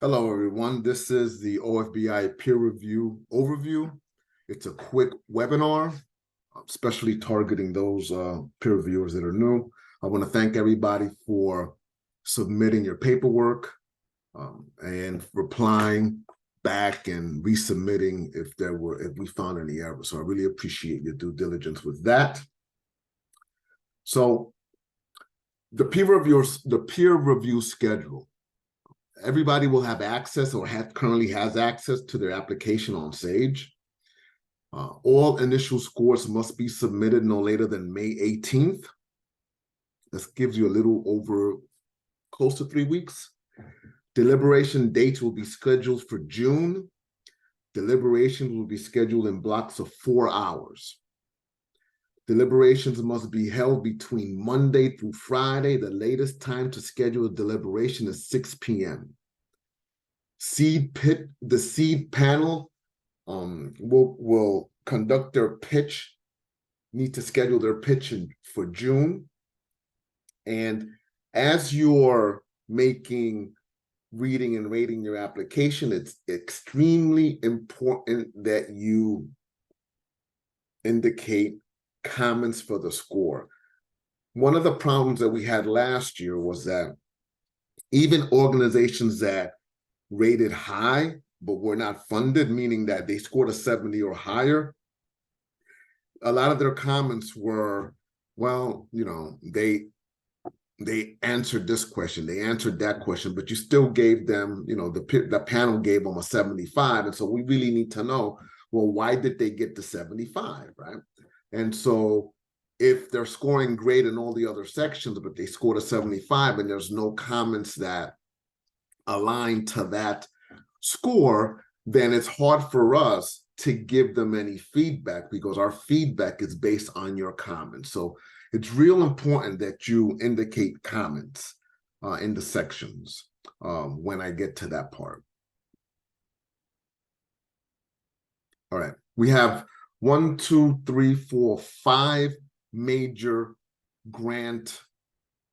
Hello, everyone. This is the OFBI peer review overview. It's a quick webinar, especially targeting those peer reviewers that are new. I want to thank everybody for submitting your paperwork and replying back and resubmitting if we found any errors. So I really appreciate your due diligence with that. So the peer review schedule. Everybody will have access or currently has access to their application on Sage. All initial scores must be submitted no later than May 18th. This gives you a little over close to 3 weeks. Deliberation dates will be scheduled for June. Deliberations will be scheduled in blocks of 4 hours. Deliberations must be held between Monday through Friday. The latest time to schedule a deliberation is 6 p.m. The seed panel will conduct their pitch, need to schedule their pitch for June. And as you're reading and rating your application, it's extremely important that you indicate comments for the score. One of the problems that we had last year was that even organizations that rated high but were not funded, meaning that they scored a 70 or higher, a lot of their comments were, well, they answered this question, they answered that question, but you still gave them, the panel gave them a 75. And so we really need to know, well, why did they get the 75, right? And so if they're scoring great in all the other sections, but they scored a 75 and there's no comments that align to that score, then it's hard for us to give them any feedback because our feedback is based on your comments. So it's real important that you indicate comments in the sections when I get to that part. All right, we have 5 major grant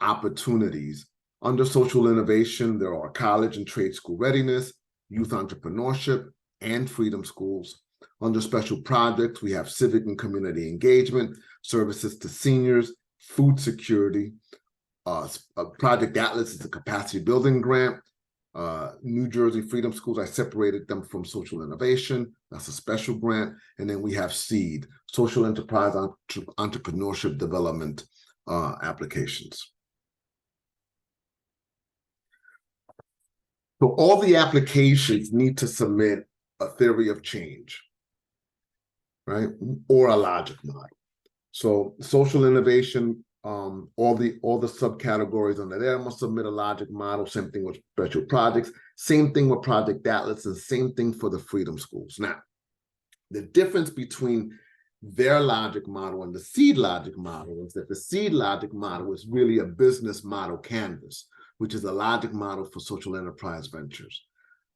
opportunities. Under social innovation, there are college and trade school readiness, youth entrepreneurship, and freedom schools. Under special projects, we have civic and community engagement, services to seniors, food security. Project Atlas is a capacity building grant. New Jersey Freedom Schools, I separated them from social innovation. That's a special grant. And then we have SEED, social enterprise entrepreneurship development applications. So all the applications need to submit a theory of change, right? Or a logic model. So social innovation, all the subcategories under there must submit a logic model. Same thing with special projects. Same thing with Project Atlas, and same thing for the freedom schools. Now, the difference between their logic model and the SEED logic model is that the SEED logic model is really a business model canvas, which is a logic model for social enterprise ventures.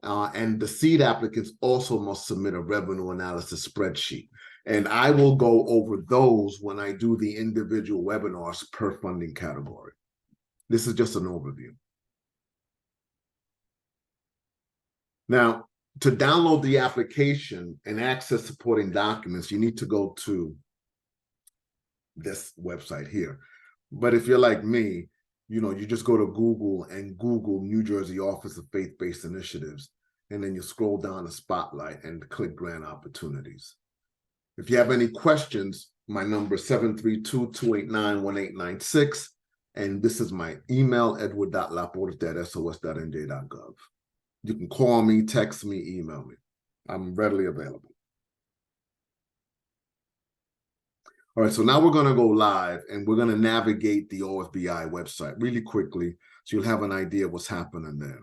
And the SEED applicants also must submit a revenue analysis spreadsheet. And I will go over those when I do the individual webinars per funding category. This is just an overview. Now, to download the application and access supporting documents, you need to go to this website here. But if you're like me, you just go to Google and Google New Jersey Office of Faith-Based Initiatives, and then you scroll down to Spotlight and click Grant Opportunities. If you have any questions, my number is 732-289-1896, and this is my email, edward.laporte@sos.nj.gov. You can call me, text me, email me. I'm readily available. All right, so now we're going to go live, and we're going to navigate the OFBI website really quickly so you'll have an idea of what's happening there.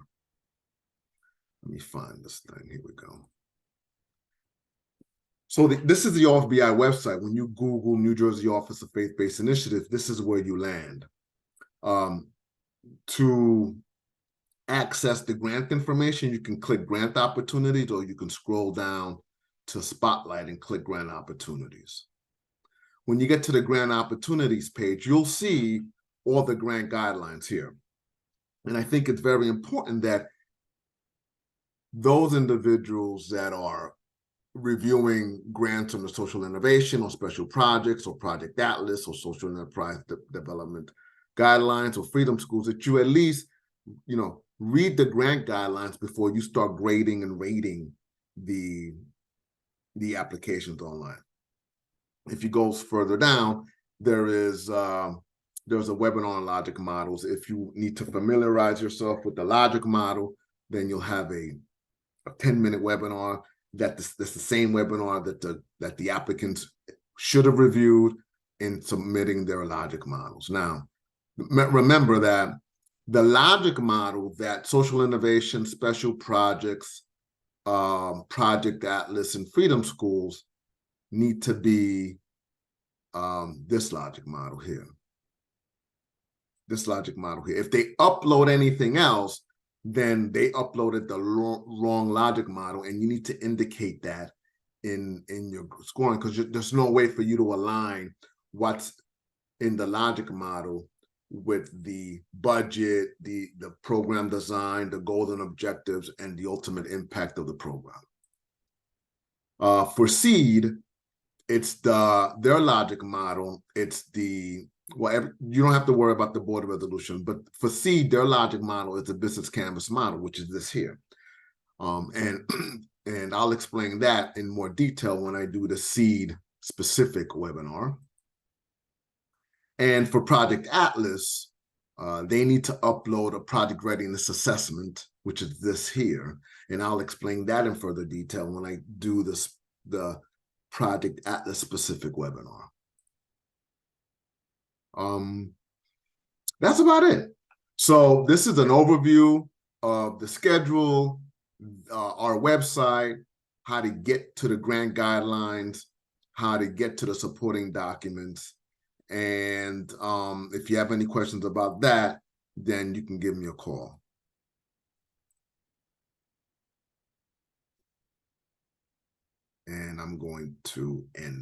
Let me find this thing. Here we go. So this is the OFBI website. When you Google New Jersey Office of Faith-Based Initiatives, this is where you land. To access the grant information, you can click Grant Opportunities, or you can scroll down to Spotlight and click Grant Opportunities. When you get to the Grant Opportunities page, you'll see all the grant guidelines here. And I think it's very important that those individuals that are reviewing grants under social innovation or special projects or Project Atlas or social enterprise development guidelines or freedom schools, that you at least, read the grant guidelines before you start grading and rating the applications online. If you go further down, there's a webinar on logic models. If you need to familiarize yourself with the logic model, then you'll have a 10-minute webinar that's the same webinar that the applicants should have reviewed in submitting their logic models. Now, remember that the logic model that social innovation, special projects, Project Atlas, and Freedom Schools need to be this logic model here. This logic model here. If they upload anything else, then they uploaded the wrong logic model, and you need to indicate that in your scoring, because there's no way for you to align what's in the logic model with the budget, the program design, the goals and objectives, and the ultimate impact of the program. For SEED, it's their logic model. It's you don't have to worry about the board resolution, but for SEED, their logic model is the business canvas model, which is this here. And I'll explain that in more detail when I do the SEED specific webinar. And for Project Atlas, they need to upload a project readiness assessment, which is this here. And I'll explain that in further detail when I do the Project Atlas specific webinar. That's about it. So this is an overview of the schedule, our website, how to get to the grant guidelines, how to get to the supporting documents. And if you have any questions about that, then you can give me a call. And I'm going to end.